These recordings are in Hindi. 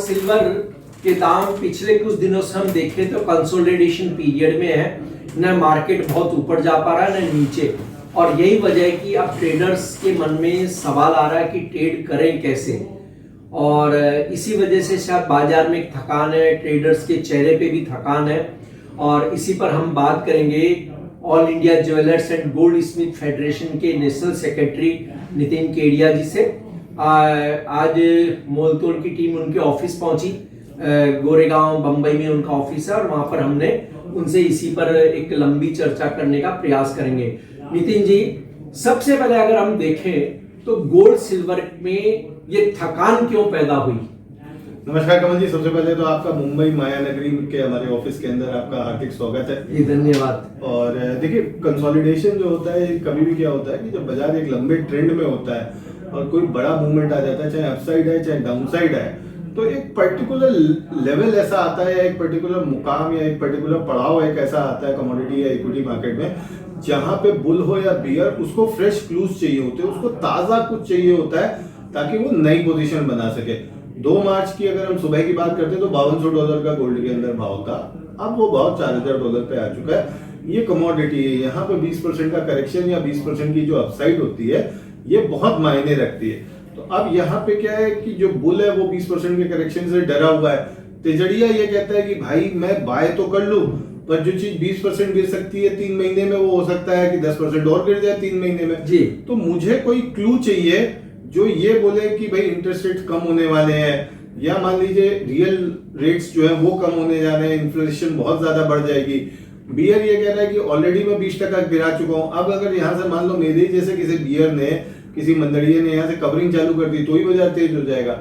सिल्वर के दाम पिछले कुछ दिनों से हम देखें तो कंसोलिडेशन पीरियड में है, न मार्केट बहुत ऊपर जा पा रहा है न नीचे, और यही वजह है कि अब ट्रेडर्स के मन में सवाल आ रहा है कि ट्रेड करें कैसे। और इसी वजह से शायद बाजार में एक थकान है, ट्रेडर्स के चेहरे पे भी थकान है। और इसी पर हम बात करेंगे all India jewellers and gold Smith federation के नेशनल सेक्रेटरी नितिन केडिया जी से। आज मोलतोल की टीम उनके ऑफिस पहुंची, गोरेगांव बंबई में उनका ऑफिस है, और वहां पर हमने उनसे इसी पर एक लंबी चर्चा करने का प्रयास करेंगे। नितिन जी, सबसे पहले अगर हम देखें तो गोल्ड सिल्वर में ये थकान क्यों पैदा हुई? नमस्कार कमल जी, सबसे पहले तो आपका मुंबई माया नगरी के हमारे ऑफिस के अंदर आपका हार्दिक स्वागत है। धन्यवाद। और देखिए, कंसोलिडेशन जो होता है कभी भी क्या होता है कि जब बाजार एक लंबे ट्रेंड में होता है और कोई बड़ा मूवमेंट आ जाता है, चाहे अपसाइड है चाहे डाउनसाइड है, तो एक पर्टिकुलर लेवल ऐसा आता है, एक पर्टिकुलर मुकाम या एक पर्टिकुलर पड़ाव एक ऐसा आता है कमोडिटी या इक्विटी मार्केट में, जहां पे बुल हो या बियर, उसको फ्रेश क्लूज चाहिए होते हैं, उसको ताजा कुछ चाहिए होता है ताकि वो नई पोजीशन बना सके। 2 मार्च की अगर हम सुबह की बात करते हैं तो $5200 का गोल्ड के अंदर भाव था, अब वो भाव $4000 पे आ चुका है। ये कमोडिटी है, यहाँ पे 20% का करेक्शन या 20% की जो अपसाइड होती है ये बहुत मायने रखती है। तो अब यहाँ पे क्या है कि जो बुल है वो 20% के करेक्शन से डरा हुआ है, तेजड़िया ये कहता है कि भाई मैं बाय तो कर लूं, पर जो चीज 20% गिर सकती है 3 महीने में, वो हो सकता है कि 10% और गिर जाए 3 महीने में जी। तो मुझे कोई क्लू चाहिए जो ये बोले कि भाई इंटरेस्ट रेट कम होने वाले हैं, या मान लीजिए रियल रेट्स जो है वो कम होने जा रहे हैं, इन्फ्लेशन बहुत ज्यादा बढ़ जाएगी। बियर ये कह रहा है कि ऑलरेडी मैं 20% गिरा चुका हूं, अब अगर यहाँ से मान लो मेरे जैसे किसी बियर ने, किसी मंदड़िये ने यहाँ से कवरिंग चालू कर दी तो ही बाजार तेज हो जाएगा।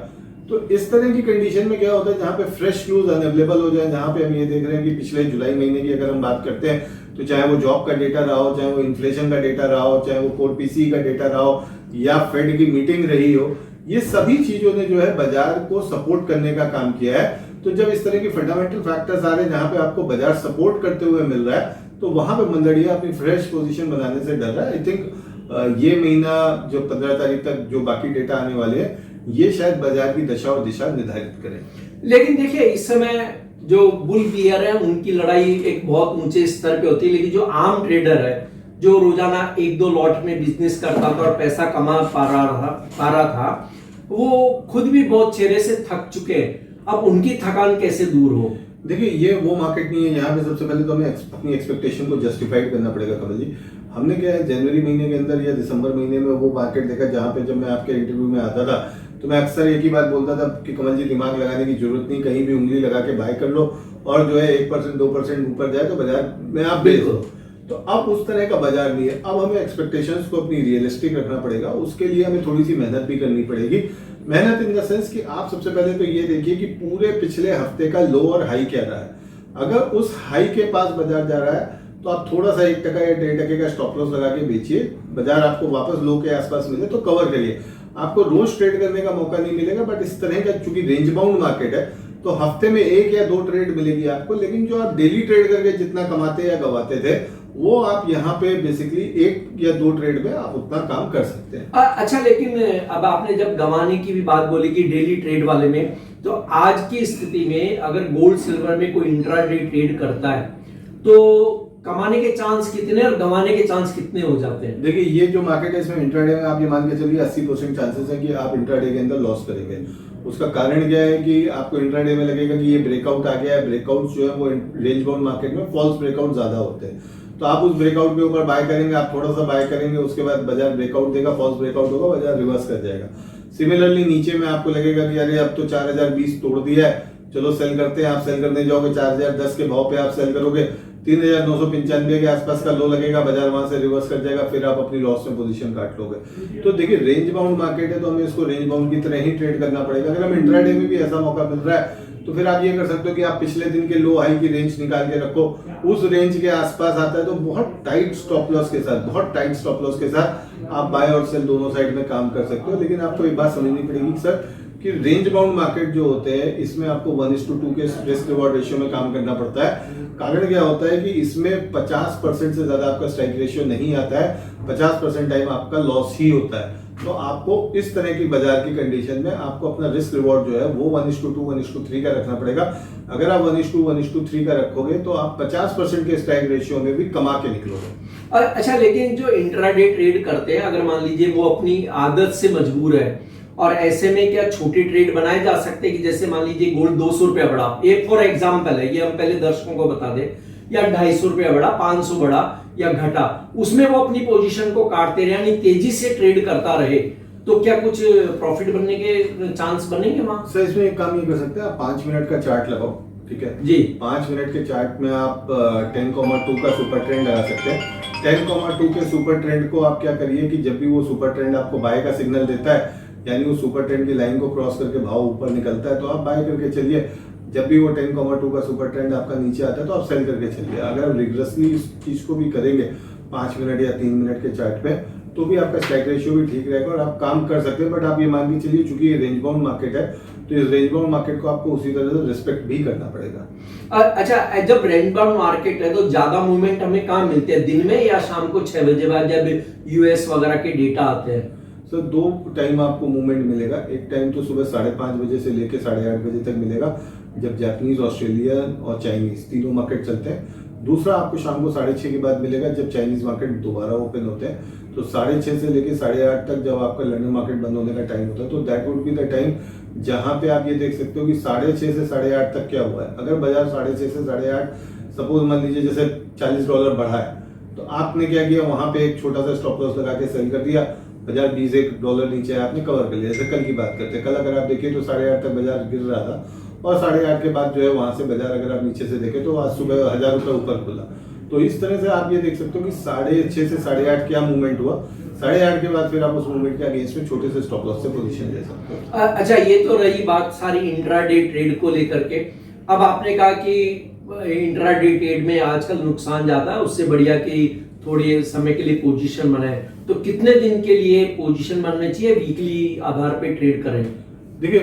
तो इस तरह की कंडीशन में क्या होता है, जहाँ पे फ्रेश क्लूज अवेलेबल हो जाए, जहाँ पे हम ये देख रहे हैं कि पिछले जुलाई महीने की अगर हम बात करते हैं तो चाहे वो जॉब का डेटा रहा हो, चाहे वो इन्फ्लेशन का डेटा रहा हो, चाहे वो कोर पीसी का डेटा रहा हो, या फेड की मीटिंग रही हो, ये सभी चीजों ने जो है बाजार को सपोर्ट करने का काम किया है। तो जब इस तरह की फंडामेंटल फैक्टर्स आ रहे हैं जहां पे आपको बाजार सपोर्ट करते हुए मिल रहा है, तो वहां पे मंदड़िया अपनी फ्रेश पोजीशन बनाने से डर रहा है। आई थिंक ये महीना जो 15 तारीख तक जो बाकी डेटा आने वाले हैं, ये शायद बाजार की दशा और दिशा निर्धारित करें। लेकिन देखिए, इस समय जो बुल बियर है उनकी लड़ाई एक बहुत ऊंचे स्तर पे होती है, लेकिन जो आम ट्रेडर है, जो रोजाना 1-2 लॉट में बिजनेस करता था और पैसा कमा पा रहा था, वो खुद भी बहुत चेहरे से थक चुके हैं। अब उनकी थकान कैसे दूर हो? देखिए, ये वो मार्केट नहीं है, यहाँ पे सबसे पहले तो हमें अपनी एक्सपेक्टेशन को जस्टिफाइड करना पड़ेगा कमल जी। हमने क्या है, जनवरी महीने के अंदर या दिसंबर महीने में वो मार्केट देखा जहाँ पे जब मैं आपके इंटरव्यू में आता था तो मैं अक्सर एक ही बात बोलता था कि कमल जी, दिमाग लगाने की जरूरत नहीं, कहीं भी उंगली लगा के बाय कर लो, और जो है 1% 2% ऊपर जाए तो बाजार में आप बेच दो। तो अब उस तरह का बाजार नहीं है। अब हमें एक्सपेक्टेशंस को अपनी रियलिस्टिक रखना पड़ेगा, उसके लिए हमें थोड़ी सी मेहनत भी करनी पड़ेगी। मेहनत इन द सेंस कि आप सबसे पहले तो ये देखिए कि पूरे पिछले हफ्ते का लो और हाई क्या रहा है। अगर उस हाई के पास बाजार जा रहा है तो आप थोड़ा सा 1% या 1.5% का स्टॉप लॉस लगा के बेचिए, बाजार आपको वापस लो के आसपास मिले तो कवर करिए। आपको रोज ट्रेड करने का मौका नहीं मिलेगा, बट इस तरह का चूंकि रेंज बाउंड मार्केट है तो हफ्ते में 1 या 2 ट्रेड मिलेगी आपको, लेकिन जो आप डेली ट्रेड करके जितना कमाते या गवाते थे वो आप यहाँ पे बेसिकली 1 या 2 ट्रेड में आप उतना काम कर सकते हैं। अच्छा, लेकिन अब आपने जब गंवाने की भी बात बोली कि डेली ट्रेड वाले में, तो आज की स्थिति में अगर गोल्ड सिल्वर में कोई इंट्राडे ट्रेड करता है तो कमाने के चांस कितने और गंवाने के चांस कितने हो जाते हैं? देखिए, ये जो मार्केट है इसमें इंट्राडे में आप ये मान के चलिए 80% चांसेस है कि आप इंट्राडे के अंदर लॉस करेंगे। उसका कारण क्या है कि आपको इंट्राडे में लगेगा कि ये ब्रेकआउट आ गया है। ब्रेकआउट जो है वो रेंज बाउंड मार्केट में फॉल्स ब्रेकआउट ज्यादा होते हैं, तो आप उस ब्रेकआउट के ऊपर बाय करेंगे, आप थोड़ा सा बाय करेंगे, उसके बाद बाजार ब्रेकआउट देगा, फॉल्स ब्रेकआउट होगा, बाजार रिवर्स कर जाएगा। सिमिलरली नीचे में आपको लगेगा कि अरे अब तो 4020 तोड़ दिया है, चलो सेल करते हैं, आप सेल करने जाओगे 4010 के भाव पे आप सेल करोगे, 3995 के आसपास का लो लगेगा, बाजार वहां से रिवर्स कर जाएगा, फिर आप अपनी लॉस में पोजीशन काट लोगे। तो देखिए, रेंज बाउंड मार्केट है तो हमें इसको रेंज बाउंड की तरह ही ट्रेड करना पड़ेगा। अगर हम इंट्राडे में भी ऐसा मौका मिल रहा है तो फिर आप ये कर सकते हो कि आप पिछले दिन के लो हाई की रेंज निकाल के रखो, उस रेंज के आसपास आता है तो बहुत टाइट स्टॉप लॉस के साथ आप बाय और सेल दोनों साइड में काम कर सकते हो। लेकिन आपको एक बात समझनी पड़ेगी सर कि रेंज बाउंड मार्केट जो होते हैं इसमें आपको 1:2 के रिस्क रिवॉर्ड रेशियो में काम करना पड़ता है। कारण क्या होता है कि इसमें 50% से ज्यादा आपका स्ट्राइक रेशियो नहीं आता है, 50% टाइम आपका लॉस ही होता है। तो आपको इस तरह की बाजार की कंडीशन में आपको अपना रिस्क रिवॉर्ड जो है वो 1:2 1:3 का रखना पड़ेगा। अगर आप 1:2 1:3 का रखोगे तो आप 50% के स्ट्राइक रेशियो में भी कमा के निकलोगे। अच्छा, लेकिन जो इंट्राडे ट्रेड करते हैं, अगर मान लीजिए वो अपनी आदत से मजबूर है, और ऐसे में क्या छोटे ट्रेड बनाए जा सकते हैं कि जैसे मान लीजिए गोल्ड 200 रुपया बढ़ा, एक फॉर एग्जाम्पल है, ये हम पहले दर्शकों को बता दें, या 250 रुपया बढ़ा, 500 बढ़ा या घटा, उसमें वो अपनी पोजीशन को काटते रहे, यानी तेजी से ट्रेड करता रहे, तो क्या कुछ प्रॉफिट बनने के चांस बनेंगे वहां? सर इसमें एक काम ये कर सकते हैं, आप 5 मिनट का चार्ट लगाओ, ठीक है जी। 5 मिनट के चार्ट में आप 10,2 का सुपर ट्रेंड लगा सकते हैं। 10,2 के सुपर ट्रेंड को आप क्या करिए कि जब भी वो सुपर ट्रेंड आपको बाय का सिग्नल देता है, यानी वो सुपर ट्रेंड की लाइन को क्रॉस करके भाव ऊपर निकलता है, तो आप बाय करके चलिए। जब भी वो 10,2 का सुपर ट्रेंड आपका नीचे आता है तो आप सेल करके चलिए। अगर आप रिग्रेसली इस चीज को भी करेंगे 5 मिनट या 3 मिनट के चार्ट पे, तो भी आपका स्ट्राइक रेशियो भी ठीक रहेगा और आप काम कर सकते हैं। बट आप ये मान के चलिए, चूंकि ये रेंज बाउंड मार्केट है, तो इस रेंज बाउंड मार्केट को आपको उसी तरह से रिस्पेक्ट भी करना पड़ेगा। अच्छा, जब रेंज बाउंड मार्केट है तो ज्यादा मूवमेंट हमें कहाँ मिलते हैं, दिन में या शाम को 6 बजे बाद जब यूएस वगैरह के डेटा आते हैं? सर 2 टाइम आपको मूवमेंट मिलेगा। एक टाइम तो सुबह 5:30 बजे से लेकर 8:30 बजे तक मिलेगा, जब जापानीज, ऑस्ट्रेलियन और चाइनीज तीनों मार्केट चलते हैं। दूसरा आपको शाम को 6:30 के बाद मिलेगा, जब चाइनीज मार्केट दोबारा ओपन होते हैं। तो 6:30 से लेकर 8:30 तक जब आपका लंदन मार्केट बंद होने का टाइम होता है, तो that would be the time जहां पे आप ये देख सकते हो कि 6:30 से 8:30 तक क्या हुआ है। अगर बाजार 6:30 से 8:30 सपोज मान लीजिए जैसे $40 बढ़ा है, तो आपने क्या किया, वहां पे एक छोटा सा स्टॉप लॉस लगा के सेल कर दिया। बाजार $21 नीचे आया, आपने कवर कर लिया। जैसे कल की बात करते हैं, कल अगर आप देखिए तो 8:30 तक बाजार गिर रहा था, और 8:30 के बाद जो है वहां से बाजार अगर आप नीचे से देखें तो आज सुबह $1,000 ऊपर खुला। तो इस तरह से आप ये देख सकते हो कि 6:30 से 8:30 क्या मूवमेंट हुआ। 8:30 के बाद फिर आप उस मूवमेंट के अगेंस्ट में छोटे से स्टॉप लॉस से पोजीशन ले सकते हो। अच्छा, ये तो रही बात सारी इंट्राडे ट्रेड को लेकर के। अब आपने कहा कि इंट्राडे ट्रेड में आजकल नुकसान ज्यादा है, उससे बढ़िया कि थोड़े समय के लिए पोजीशन बनाए, तो कितने दिन के लिए पोजीशन बनना चाहिए, वीकली आधार पे ट्रेड करें? देखिए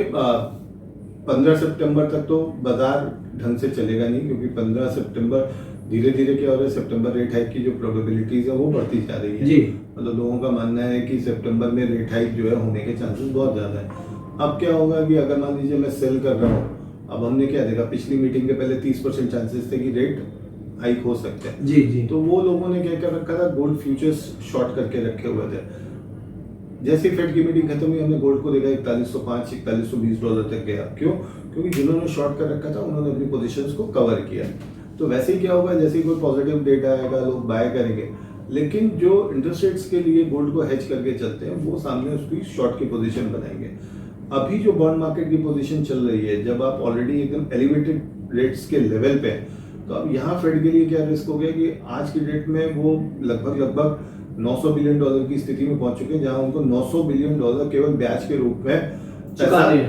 15 सितंबर तक तो बाजार ढंग से चलेगा नहीं, क्योंकि 15 सितंबर धीरे धीरे क्या हो रहा है, सितंबर रेट हाइक की जो प्रोबेबिलिटीज है वो बढ़ती जा रही है। जी। मतलब लोगों का मानना है कि सितंबर में रेट हाइक जो है होने के चांसेस बहुत ज्यादा है। अब क्या होगा कि अगर मान लीजिए मैं सेल कर रहा हूँ, अब हमने क्या देखा, पिछली मीटिंग के पहले 30% चांसेस थे कि रेट हाइक हो सकते हैं। जी जी। तो वो लोगों ने क्या कर रखा था, गोल्ड फ्यूचर्स शॉर्ट करके रखे हुए थे। जैसे फेड की मीटिंग खत्म हुई, हमने गोल्ड को देखा $4105 $4120 तक गया। क्यों? क्योंकि जिन्होंने शॉर्ट कर रखा था उन्होंने अपनी पोजीशंस को कवर किया। तो वैसे ही क्या होगा, जैसे ही कोई पॉजिटिव डेटा आएगा लोग बाय करेंगे, लेकिन जो इंटरेस्ट रेट्स के लिए गोल्ड को हेज करके चलते हैं वो सामने उसकी शॉर्ट की पोजीशन बनाएंगे। अभी जो बॉन्ड मार्केट की पोजीशन चल रही है, जब आप ऑलरेडी एकदम एलिवेटेड रेट्स के लेवल पे हैं, तो अब यहाँ फेड के लिए क्या रिस्क हो गया कि आज की डेट में वो लगभग $900 बिलियन की स्थिति में पहुंच चुके हैं, जहां उनको $900 बिलियन केवल ब्याज के रूप में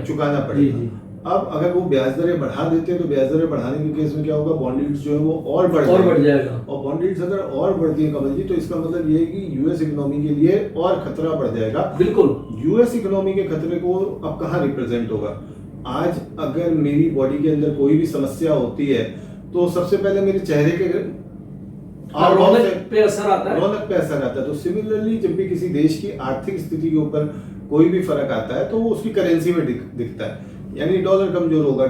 चुकाना पड़ेगा। अब अगर वो ब्याज दरें बढ़ा देते हैं, तो ब्याज दरें बढ़ाने के केस में क्या होगा, बॉन्ड यील्ड्स जो है वो और बढ़ जाएगा। और बॉन्ड यील्ड्स अगर और बढ़ती है कमल जी, तो इसका मतलब ये है कि यूएस इकोनॉमी के लिए और खतरा बढ़ जाएगा। बिल्कुल। यूएस इकोनॉमी के खतरे को अब कहाँ रिप्रेजेंट होगा? आज अगर मेरी बॉडी के अंदर कोई भी समस्या होती है, तो सबसे पहले मेरे चेहरे के रौनक पे असर आता है। तो सिमिलरली जब भी किसी देश की आर्थिक स्थिति के ऊपर कोई भी फर्क आता है, तो वो उसकी करेंसी में दिखता है। यानी डॉलर कमजोर होगा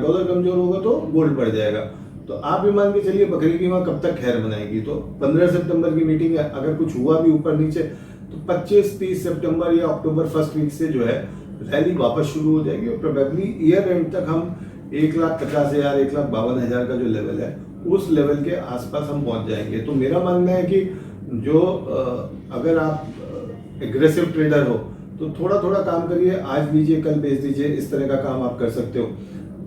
तो गोल्ड बढ़ जाएगा। तो आप भी मान के चलिए बकरी की मां कब तक खैर बनाएगी। तो 15 सितंबर की मीटिंग है, अगर कुछ हुआ भी ऊपर नीचे, तो 25-30 सितंबर या अक्टूबर फर्स्ट वीक से जो है रैली वापस शुरू हो जाएगी, और प्रोबेबली ईयर एंड तक हम 1,50,000 1,52,000 का जो लेवल है उस लेवल के आसपास हम पहुंच जाएंगे। तो मेरा मानना है कि जो अगर आप एग्रेसिव ट्रेडर हो तो थोड़ा थोड़ा काम करिए, आज लीजिए कल बेच दीजिए, इस तरह का काम आप कर सकते हो।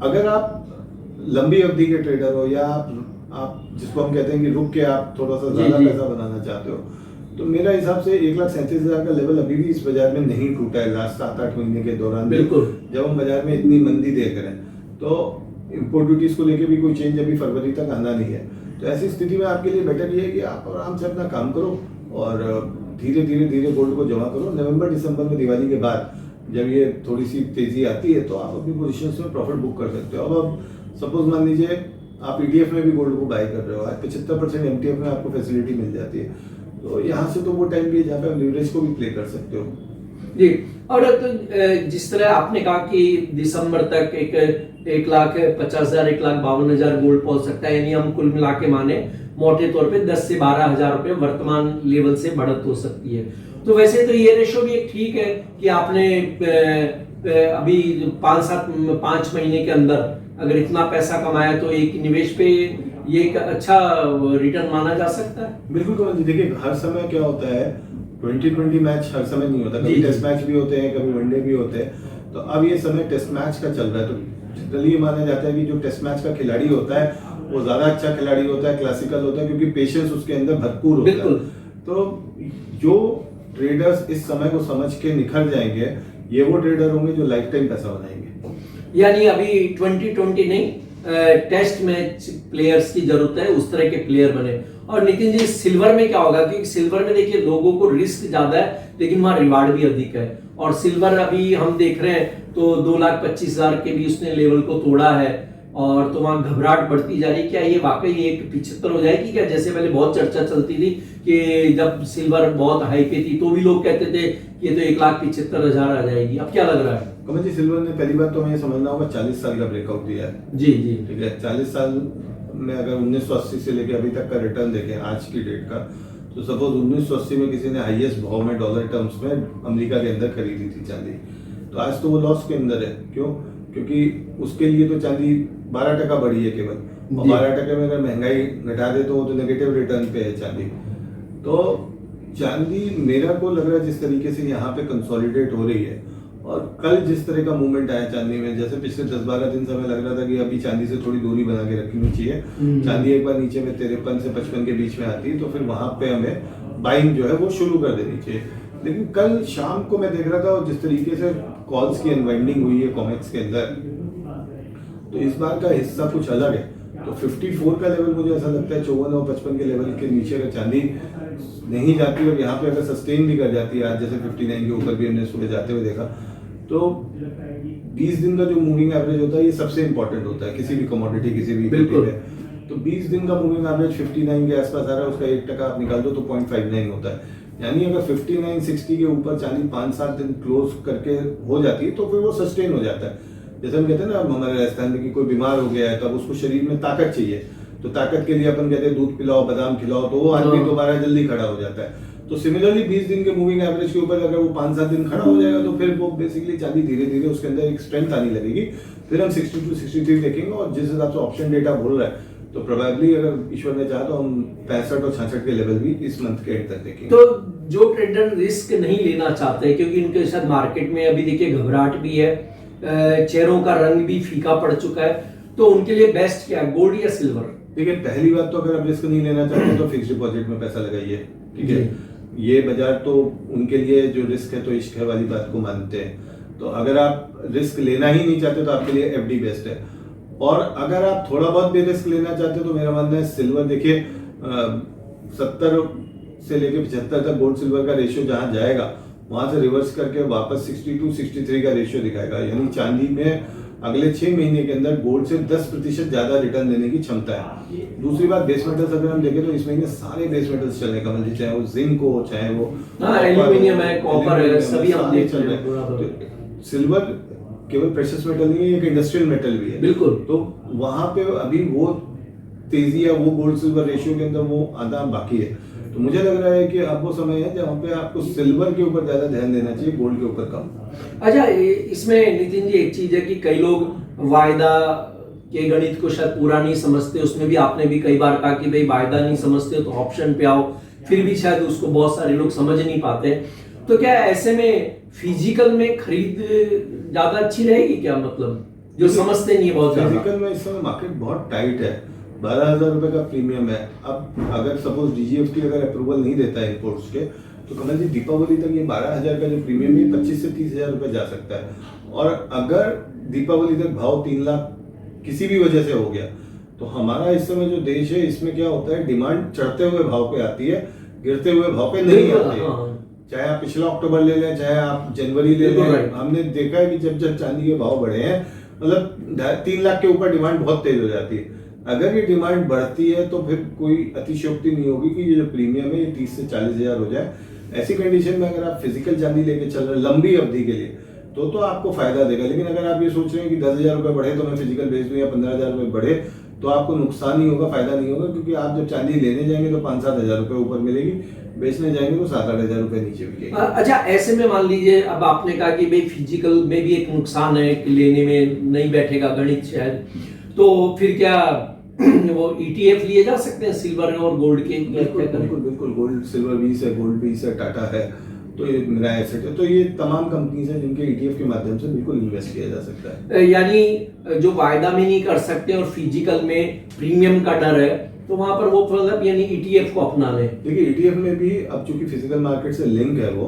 अगर आप लंबी अवधि के ट्रेडर हो, या आप जिसको हम कहते हैं कि रुक के आप थोड़ा सा ज्यादा पैसा बनाना चाहते हो, तो मेरा हिसाब से 1,37,000 का लेवल अभी भी इस बाजार में नहीं टूटा है लास्ट 7-8 महीने के दौरान। बिल्कुल। जब हम बाजार में इतनी मंदी देख रहे हैं, तो इम्पोर्ट ड्यूटीज को लेके भी कोई चेंज अभी फरवरी तक आना नहीं है। तो ऐसी स्थिति में आपके लिए बेटर ये है कि आप आराम से अपना काम करो और धीरे धीरे गोल्ड को जमा करो। नवंबर दिसंबर में दिवाली के बाद जब ये थोड़ी सी तेजी आती है तो आप अपनी पोजीशंस में प्रॉफिट बुक कर सकते हो। अब आप सपोज मान लीजिए आप ईटीएफ में भी गोल्ड को बाय कर रहे हो, आज 75% एमटीएफ में आपको फैसिलिटी मिल जाती है, तो यहाँ से तो वो टाइम भी है जहाँ पे आप लीवरेज को भी प्ले कर सकते हो। जी। और तो जिस तरह आपने कहा कि दिसंबर तक 1,50,000 1,52,000 गोल्ड पहुंच सकता है, यानी हम कुल मिला के माने मोटे तौर पे 10 से 12,000 रुपए वर्तमान लेवल से बढ़त हो सकती है। तो वैसे तो ये रेशो भी एक ठीक है कि आपने अभी 5 महीने के अंदर अगर इतना पैसा कमाया तो एक निवेश पे ये एक अच्छा रिटर्न माना जा सकता है। बिल्कुल कमल जी, देखिए हर समय क्या होता है, 2020 मैच हर समय नहीं होता, कभी टेस्ट मैच भी होते हैं, कभी वनडे भी होते हैं। तो अब ये समय टेस्ट मैच का चल रहा है, तो जनरली माना जाता है कि जो टेस्ट मैच का खिलाड़ी होता है वो ज्यादा अच्छा खिलाड़ी होता है, क्लासिकल होता है, क्योंकि पेशेंस उसके अंदर भरपूर होता है। तो जो ट्रेडर्स इस समय को समझ के निखर जाएंगे, ये वो ट्रेडर होंगे जो लाइफ टाइम पैसा बनाएंगे। यानी अभी 2020 नहीं, टेस्ट मैच प्लेयर्स की जरूरत है, उस तरह के प्लेयर बने। और नितिन जी, सिल्वर में क्या होगा? क्योंकि सिल्वर में देखिए लोगों को रिस्क ज्यादा है लेकिन वहां रिवार्ड भी अधिक है, और सिल्वर अभी हम देख रहे हैं तो 2,25,000 के भी उसने लेवल को तोड़ा है, और तो वहां घबराहट बढ़ती जा रही है। क्या ये वाकई एक 75 हो जाएगी क्या? जैसे पहले बहुत चर्चा चलती थी कि जब सिल्वर बहुत हाई पे थी तो भी लोग कहते थे कि ये तो 1,75,000 आ जाएगी, अब क्या लग रहा है? कमल जी, सिल्वर ने पहली बार तो हमें समझना होगा 40 साल का ब्रेकआउट दिया है। जी जी, ठीक है, 40 साल में अगर 1980 से लेके अभी तक का रिटर्न देखें आज की डेट का, तो सपोज 1980 में किसी ने हाईएस्ट भाव में डॉलर टर्म्स में अमेरिका के अंदर खरीदी थी चांदी, तो आज तो वो लॉस के अंदर है। क्यों? क्योंकि उसके लिए तो चांदी 12% बढ़ी है केवल, और 12% में अगर महंगाई घटा दे तो वो तो नेगेटिव रिटर्न पे है चांदी। तो चांदी मेरा को लग रहा है जिस तरीके से यहाँ पे कंसोलिडेट हो रही है, और कल जिस तरह का मूवमेंट आया चांदी में, जैसे पिछले 10-12 दिन से हमें लग रहा था कि अभी चांदी से थोड़ी दूरी बना के रखनी चाहिए, चांदी एक बार नीचे में 53 से 55 के बीच में आती है तो फिर वहां पे हमें बाइंग जो है वो शुरू कर देनी चाहिए। लेकिन कल शाम को मैं देख रहा था और जिस तरीके से कॉल्स की अनवाइंडिंग हुई है कॉमेक्स के अंदर, तो इस बार का हिस्सा कुछ अलग है। तो 54 का लेवल मुझे ऐसा लगता है 54 और 55 के लेवल के नीचे अगर चांदी नहीं जाती और यहाँ पे अगर सस्टेन भी कर जाती है, आज जैसे 59 के ऊपर भी हमने सुबह जाते हुए देखा, तो 20 दिन का जो मूविंग एवरेज होता है ये सबसे इंपॉर्टेंट होता है किसी भी कमोडिटी, किसी भी इक्विटी में। तो 20 दिन का मूविंग एवरेज 59 के आसपास आ रहा है, उसका 1% आप निकाल दो तो 0.59 होता है। यानी अगर 59-60 के ऊपर चांदी 5-7 दिन क्लोज करके हो जाती है तो फिर वो सस्टेन हो जाता है। जैसे हम कहते हैं ना हमारे राजस्थान में कि कोई बीमार हो गया है तो अब उसको शरीर में ताकत चाहिए, तो ताकत के लिए अपन कहते हैं दूध पिलाओ, बादाम खिलाओ, तो वो आदमी दोबारा जल्दी खड़ा हो जाता है। तो सिमिलरली 20 दिन के मूविंग एवरेज के ऊपर अगर वो 5-7 दिन खड़ा हो जाएगा तो फिर वो बेसिकली चांदी धीरे धीरे उसके अंदर एक स्ट्रेंथ आने लगेगी। फिर हम 62-63 देखेंगे, और जिस हिसाब से ऑप्शन डेटा बोल रहा है तो प्रोबेबली अगर ईश्वर ने चाहा तो हम 65 और 66 के लेवल भी इस मंथ के एंड तक देखेंगे। तो जो ट्रेडर रिस्क नहीं लेना चाहते क्योंकि इनके साथ मार्केट में अभी देखिए घबराहट भी है, चेहरों का रंग भी फीका पड़ चुका है, तो उनके लिए बेस्ट क्या, गोल्ड या सिल्वर? देखिए पहली बात तो अगर आप रिस्क नहीं लेना चाहते तो फिक्स डिपॉजिट में पैसा लगाइए। ठीक है, ये बाजार तो उनके लिए जो रिस्क है तो इश्क है वाली बात को मानते हैं। तो अगर आप रिस्क लेना ही नहीं चाहते तो आपके लिए एफडी बेस्ट है। और अगर आप थोड़ा बहुत भी रिस्क लेना चाहते हो तो मेरा मानना है सिल्वर, देखिए 70 से लेके 75 तक गोल्ड सिल्वर का रेशियो जहां जाएगा वहां से रिवर्स करके वापस 62-63 का रेशियो दिखाएगा। यानी चांदी में अगले 6 महीने के अंदर गोल्ड से 10% ज्यादा रिटर्न देने की क्षमता है। दूसरी बात बेस मेटल्स अगर हम देखें तो इस महीने सारे बेस मेटल्स चल रहे हैं कमल जी, चाहे वो जिंक हो, चाहे वो एल्यूमिनियम है, कॉपर है, सभी हम देख चल रहे हैं। सिल्वर केवल प्रेशियस मेटल नहीं है, एक इंडस्ट्रियल मेटल भी है। बिल्कुल। तो वहां पे अभी वो तेजी या वो गोल्ड सिल्वर रेशियो के अंदर वो आधा बाकी है। तो मुझे लग रहा है कि अब वो समय है जहाँ पे आपको सिल्वर के ऊपर ज्यादा ध्यान देना चाहिए, गोल्ड के ऊपर कम। अच्छा, इसमें नितिन जी एक चीज है कि कई लोग वायदा के गणित को शायद पूरा नहीं समझते, उसमें भी आपने भी कई बार कहा कि भाई वायदा नहीं समझते तो ऑप्शन पे आओ, फिर भी शायद उसको बहुत सारे लोग समझ नहीं पाते। तो क्या ऐसे में फिजिकल में खरीद ज्यादा अच्छी रहेगी क्या, मतलब जो समझते नहीं है बहुत ज्यादा? फिजिकल में इस समय मार्केट बहुत टाइट है, 12,000 रुपए का प्रीमियम है। अब अगर सपोज डीजीएफटी अगर अप्रूवल नहीं देता है इंपोर्ट्स के, तो कमल जी दीपावली तक ये 12,000 का जो प्रीमियम है 25 से 30,000 रुपए जा सकता है। और अगर दीपावली तक भाव 3 लाख किसी भी वजह से हो गया तो हमारा इस समय जो देश है इसमें क्या होता है, डिमांड चढ़ते हुए भाव पे आती है, गिरते हुए भाव पे नहीं आती है। चाहे आप पिछला अक्टूबर ले लें, चाहे आप जनवरी ले बिल्कुल लें, right। हमने देखा है कि जब जब चांदी के भाव बढ़े हैं, मतलब 3 लाख के ऊपर डिमांड बहुत तेज हो जाती है। अगर ये डिमांड बढ़ती है तो फिर कोई अतिशयोक्ति नहीं होगी कि ये जो प्रीमियम है ये 30 से 40 हजार हो जाए। ऐसी कंडीशन में अगर आप फिजिकल चांदी लेके चल रहे हैं लंबी अवधि के लिए तो आपको फायदा देगा। लेकिन अगर आप ये सोच रहे हैं कि 10,000 रुपये बढ़े तो मैं फिजिकल बेच दूं या 15,000 रुपये बढ़े तो आपको नुकसान ही होगा, फायदा नहीं होगा, क्योंकि आप जब चांदी लेने जाएंगे तो 5-7 हजार रुपये ऊपर मिलेगी, बेचने जाएंगे तो 7-8 हजार रुपये नीचे बिकेगी। अच्छा, ऐसे में मान लीजिए अब आपने कहा कि भाई फिजिकल में भी एक नुकसान है कि लेने में नहीं बैठेगा गणित शायद, तो फिर क्या वो ETF लिए जा सकते हैं सिल्वर और गोल्ड के? बिल्कुल गोल्ड सिल्वर 20 है, गोल्ड 20 है, टाटा है, तो ये मेरा एसेट है। तो ये तमाम कंपनीज हैं जिनके ETF के माध्यम से बिल्कुल इन्वेस्ट किया जा सकता है। यानी जो वायदा में नहीं कर सकते और फिजिकल में प्रीमियम का डर है तो वहां पर वो मतलब यानी ETF को अपना ले। देखिए ETF में भी अब चूंकि फिजिकल मार्केट से लिंक है, वो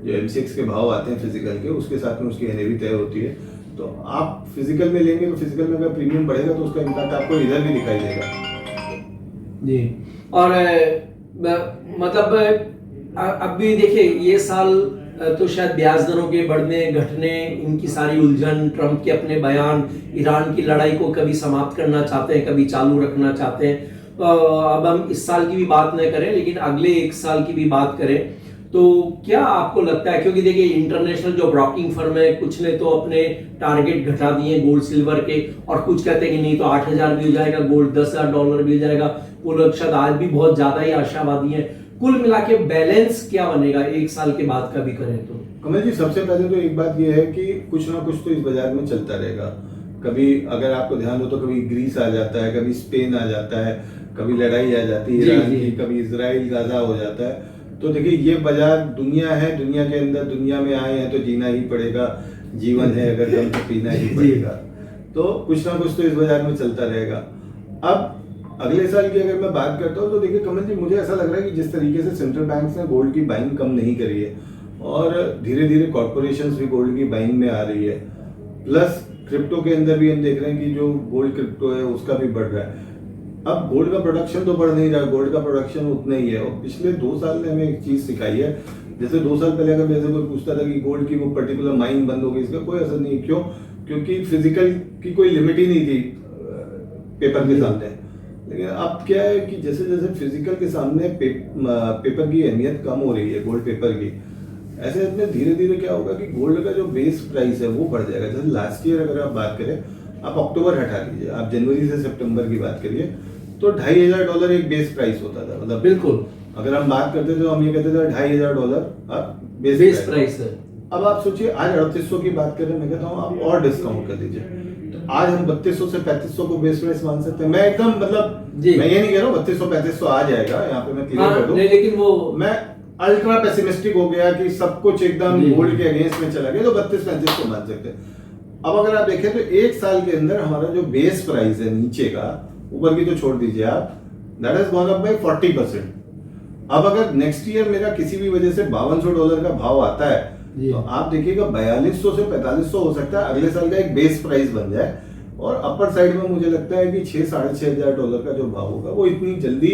जो MCX के भाव आते हैं फिजिकल के, उसके साथ में उसकी NAV तय होती है। तो आप फिजिकल में लेंगे तो फिजिकल में अगर प्रीमियम बढ़ेगा तो उसका इम्पैक्ट आपको इधर भी दिखाई देगा जी। और मतलब अब भी देखिए ये साल तो शायद ब्याज दरों के बढ़ने घटने, इनकी सारी उलझन, ट्रम्प के अपने बयान, ईरान की लड़ाई को कभी समाप्त करना चाहते हैं, कभी चालू रखना चाहते हैं। अब हम इस साल की भी बात न करें लेकिन अगले 1 साल की भी बात करें तो क्या आपको लगता है, क्योंकि देखिए इंटरनेशनल जो ब्रोकिंग फर्म है कुछ ने तो अपने टारगेट घटा दिए गोल्ड सिल्वर के, और कुछ कहते हैं कि नहीं तो 8,000 भी हो जाएगा गोल्ड, $10,000 भी हो जाएगा, वो लोग शायद आज भी बहुत ज्यादा ही आशावादी हैं। कुल मिला के बैलेंस क्या बनेगा 1 साल के बाद का भी करें तो? कमल जी, सबसे पहले तो एक बात यह है कि कुछ ना कुछ तो इस बाजार में चलता रहेगा। कभी अगर आपको ध्यान हो तो कभी ग्रीस आ जाता है, कभी स्पेन आ जाता है, कभी लड़ाई आ जाती है ईरान की, कभी इजराइल गाजा हो जाता है। तो देखिए ये बाजार दुनिया है, दुनिया के अंदर, दुनिया में आए हैं तो जीना ही पड़ेगा, जीवन है अगर दम तो पीना ही पड़ेगा। तो कुछ ना कुछ तो इस बाजार में चलता रहेगा। अब अगले साल की अगर मैं बात करता हूँ तो देखिए कमल जी, मुझे ऐसा लग रहा है कि जिस तरीके से सेंट्रल बैंक्स ने गोल्ड की बाइंग कम नहीं करी है और धीरे धीरे कॉर्पोरेशंस भी गोल्ड की बाइंग में आ रही है, प्लस क्रिप्टो के अंदर भी हम देख रहे हैं कि जो गोल्ड क्रिप्टो है उसका भी बढ़ रहा है। अब गोल्ड का प्रोडक्शन तो बढ़ नहीं रहा, गोल्ड का प्रोडक्शन उतना ही है। और पिछले 2 साल ने हमें एक चीज सिखाई है, जैसे 2 साल पहले अगर मेरे से कोई पूछता था कि गोल्ड की वो पर्टिकुलर माइन बंद हो गई, इसका कोई असर नहीं। क्यों? क्योंकि फिजिकल की कोई लिमिट ही नहीं थी पेपर के सामने। लेकिन अब क्या है कि जैसे जैसे फिजिकल के सामने पेपर की अहमियत कम हो रही है, गोल्ड पेपर की, ऐसे में धीरे धीरे क्या होगा कि गोल्ड का जो बेस प्राइस है वो बढ़ जाएगा। जैसे लास्ट ईयर अगर आप बात करें, आप अक्टूबर हटा लीजिए, आप जनवरी से सितंबर की बात करिए, तो $2,500 एक बेस प्राइस होता था। मतलब बिल्कुल अगर हम बात करते तो हम ये कहते थे $2,500 अब बेस प्राइस है। अब आप सोचिए आज 3800 की बात करें, मैं कहता हूँ आप और डिस्काउंट कर दीजिए, तो आज हम 3200 से 3500 को बेस प्राइस मान सकते हैं। मैं एकदम मतलब मैं ये नहीं कह रहा हूँ 3200-3500 आ जाएगा, यहाँ पे मैं क्लियर कर दूं, लेकिन वो मैं अल्ट्रा पेसिमिस्टिक हो गया कि सब कुछ एकदम गोल्ड के अगेंस्ट में चला गया, तो 32-35 को मान सकते हैं। अब अगर आप देखें तो 1 साल के अंदर हमारा जो बेस प्राइस है नीचे का, ऊपर की तो छोड़ दीजिए आप, that has gone up by 40%। अब अगर नेक्स्ट ईयर मेरा किसी भी वजह से $5200 का भाव आता है तो आप देखिएगा 4200 से 4500 हो सकता है अगले साल का एक बेस प्राइस बन जाए। और अपर साइड में मुझे लगता है कि $6,000-6,500 का जो भाव होगा वो इतनी जल्दी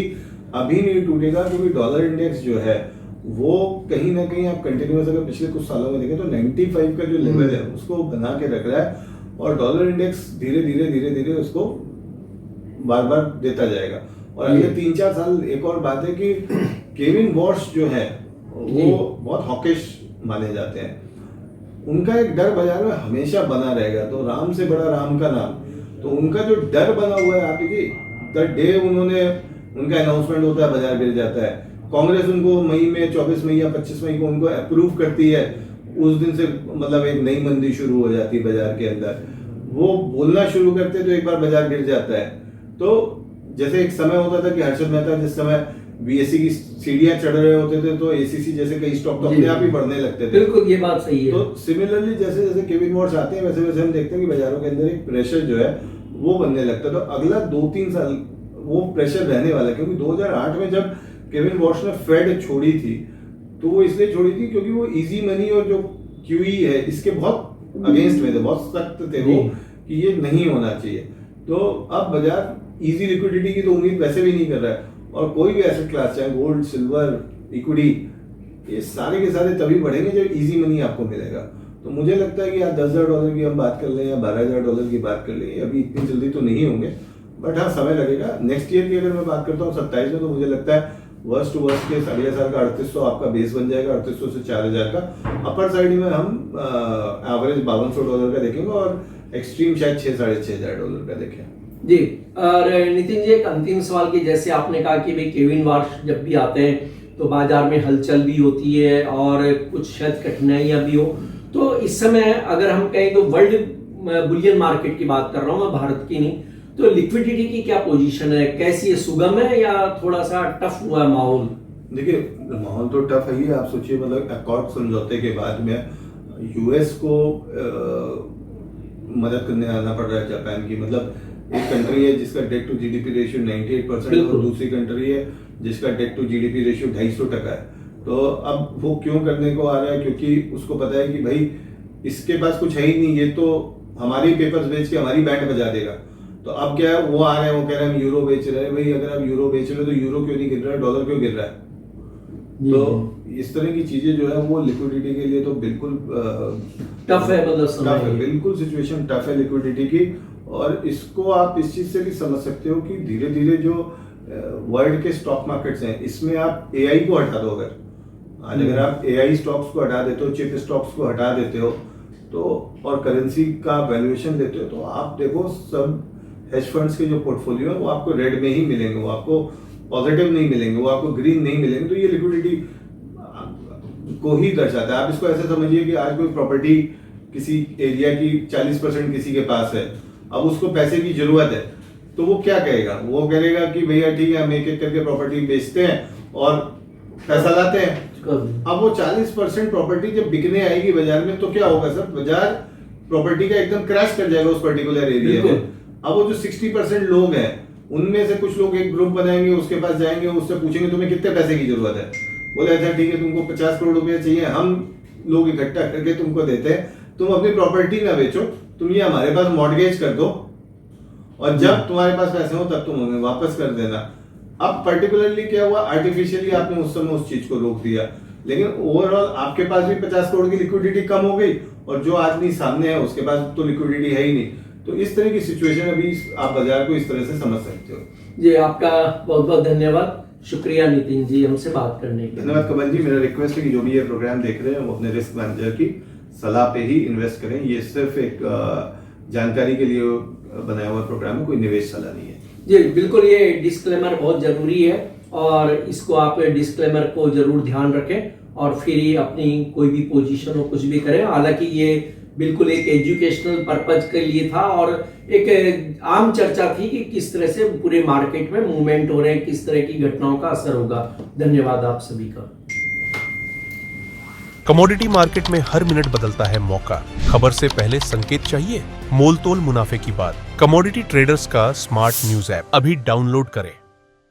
अभी नहीं टूटेगा, क्योंकि डॉलर इंडेक्स जो है वो कहीं ना कहीं आप कंटिन्यूअस अगर पिछले कुछ सालों में देखें तो 95 का जो लेवल है उसको बना के रख रहा है, और डॉलर इंडेक्स धीरे धीरे उसको बार बार देता जाएगा। और अगले 3-4 साल एक और बात है कि केविन वॉश जो है वो बहुत हॉकिश माने जाते हैं, उनका एक डर बाजार में हमेशा बना रहेगा। तो राम से बड़ा राम का नाम, तो उनका जो डर बना हुआ है, आप देखिए द डे उनका अनाउंसमेंट होता है बाजार गिर जाता है। कांग्रेस उनको मई में 24 मई या 25 मई को उनको अप्रूव करती है, उस दिन से मतलब एक नई मंदी शुरू हो जाती है बाजार के अंदर। वो बोलना शुरू करते तो एक बार बाजार गिर जाता है। तो जैसे एक समय होता था कि हर्षद मेहता जिस समय बीएससी की सीढ़ियां चढ़ रहे होते थे तो एसीसी जैसे कई स्टॉक तो अपने आप ही बढ़ने लगते थे। बिल्कुल ये बात सही है। तो सिमिलरली जैसे जैसे केविन वॉश आते हैं वैसे वैसे हम देखते हैं कि बाजारों के अंदर एक प्रेशर जो है वो बनने लगता है। तो अगला 2-3 साल वो प्रेशर रहने वाला है, क्योंकि 2008 में जब केविन वॉश ने फेड छोड़ी थी तो वो इसलिए छोड़ी थी क्योंकि वो इजी मनी और जो क्यूई है इसके बहुत अगेंस्ट में थे, बहुत सख्त थे वो कि ये नहीं होना चाहिए। तो अब बाजार इजी लिक्विडिटी की तो उम्मीद वैसे भी नहीं कर रहा है, और कोई भी एसेट क्लास चाहे गोल्ड सिल्वर इक्विटी ये सारे के सारे तभी बढ़ेंगे जब इजी मनी आपको मिलेगा। तो मुझे लगता है कि आज $10,000 की हम बात कर लें या $12,000 की बात कर लें, अभी इतनी जल्दी तो नहीं होंगे, बट हाँ समय लगेगा। नेक्स्ट ईयर की अगर मैं बात करता हूँ 27 में, तो मुझे लगता है वर्स्ट टू वर्स्ट केस अगले साल का 3800 आपका बेस बन जाएगा, 3800 से 4000 का। अपर साइड में हम एवरेज $5200 का देखेंगे और एक्सट्रीम शायद $6,000-6,500 का देखें। जी, और नितिन जी एक अंतिम सवाल की, जैसे आपने कहा कि भाई केविन वार्श जब भी आते हैं तो बाजार में हलचल भी होती है और कुछ शायद कठिनाइयां भी हो, तो इस समय अगर हम कहें तो वर्ल्ड बुलियन मार्केट की बात कर रहा हूँ मैं, भारत की नहीं, तो लिक्विडिटी की क्या पोजीशन है, कैसी है, सुगम है या थोड़ा सा टफ हुआ है माहौल? देखिए माहौल तो टफ है ही। आप सोचिए मतलब अकॉर्ड समझौते के बाद में यूएस को मदद करने आना पड़ रहा है जापान की। मतलब एक कंट्री है जिसका डेट टू जीडीपी रेशियो 98% और दूसरी कंट्री है जिसका डेट टू जीडीपी रेशियो 250% है। तो अब वो क्यों करने को आ रहा है? क्योंकि उसको पता है कि भाई इसके पास कुछ है ही नहीं, ये तो हमारे पेपर्स बेच के हमारी बैंड बजा देगा। तो अब क्या है, वो आ रहे हैं, वो कह रहे हैं हम यूरो बेच रहे हैं। भाई अगर आप यूरो बेच रहे हो तो यूरो क्यों नहीं गिर रहा है, डॉलर क्यों गिर रहा है? तो इस तरह की चीजें जो है वो लिक्विडिटी के लिए तो बिल्कुल टफ है, टफ है, बिल्कुल सिचुएशन टफ है लिक्विडिटी की। और इसको आप इस चीज से भी समझ सकते हो कि धीरे धीरे जो वर्ल्ड के स्टॉक मार्केट्स हैं इसमें आप एआई को हटा दो। अगर आप एआई स्टॉक्स को हटा देते हो, चिप स्टॉक्स को हटा देते हो तो और करेंसी का वैल्यूएशन देते हो, तो आप देखो सब हेज फंड्स के जो पोर्टफोलियो है वो आपको रेड में ही मिलेंगे, वो आपको पॉजिटिव नहीं मिलेंगे, वो आपको ग्रीन नहीं मिलेंगे। तो ये लिक्विडिटी को ही दर्शाता है। आप इसको ऐसे समझिए कि आज कोई प्रॉपर्टी किसी एरिया की 40% किसी के पास है, अब उसको पैसे की जरूरत है, तो वो क्या कहेगा? वो कहेगा कि भैया ठीक है हम एक एक करके प्रॉपर्टी बेचते हैं और पैसा लाते हैं। अब वो 40% प्रॉपर्टी जब बिकने आएगी बाजार में तो क्या होगा सर? बाजार प्रॉपर्टी का एकदम क्रैश कर जाएगा उस पर्टिकुलर एरिया में। अब वो जो 60% लोग हैं उनमें से कुछ लोग एक ग्रुप बनाएंगे, उसके पास जाएंगे, उससे पूछेंगे तुम्हें कितने पैसे की जरूरत है? बोले अच्छा ठीक है तुमको 50 करोड़ रुपया चाहिए, हम लोग इकट्ठा करके तुमको देते हैं, तुम अपनी प्रॉपर्टी ना बेचो, तुम ये हमारे पास मॉर्गेज कर दो और जब तुम्हारे पास पैसे हो तब तुम हमें वापस कर देना। अब पर्टिकुलरली क्या हुआ, आर्टिफिशियली आपने उस समय उस चीज को रोक दिया, लेकिन ओवरऑल आपके पास भी 50 करोड़ की लिक्विडिटी कम हो गई और जो आदमी सामने है उसके पास तो लिक्विडिटी है ही नहीं। तो इस तरह की सिचुएशन अभी आप बाजार को इस तरह से समझ सकते हो। जी आपका बहुत बहुत धन्यवाद, शुक्रिया नितिन जी हमसे बात करने के लिए। धन्यवाद कमल जी। मेरा रिक्वेस्ट है कि जो भी ये प्रोग्राम देख रहे हैं वो अपने रिस्क मैनेजर की सलाह पे ही इन्वेस्ट करें। ये सिर्फ एक जानकारी के लिए बनाया हुआ प्रोग्राम है, कोई निवेश सलाह नहीं है। जी बिल्कुल, ये डिस्क्लेमर बहुत जरूरी है और इसको आप डिस्क्लेमर को जरूर ध्यान रखें और फिर ही अपनी कोई भी पोजीशन हो कुछ भी करें। हालांकि ये बिल्कुल एक एजुकेशनल पर्पज के लिए था और एक आम चर्चा थी कि किस तरह से पूरे मार्केट में मूवमेंट हो रहे हैं, किस तरह की घटनाओं का असर होगा। धन्यवाद आप सभी का। कमोडिटी मार्केट में हर मिनट बदलता है मौका। खबर से पहले संकेत चाहिए? मोल तोल मुनाफे की बात। कमोडिटी ट्रेडर्स का स्मार्ट न्यूज ऐप अभी डाउनलोड करें।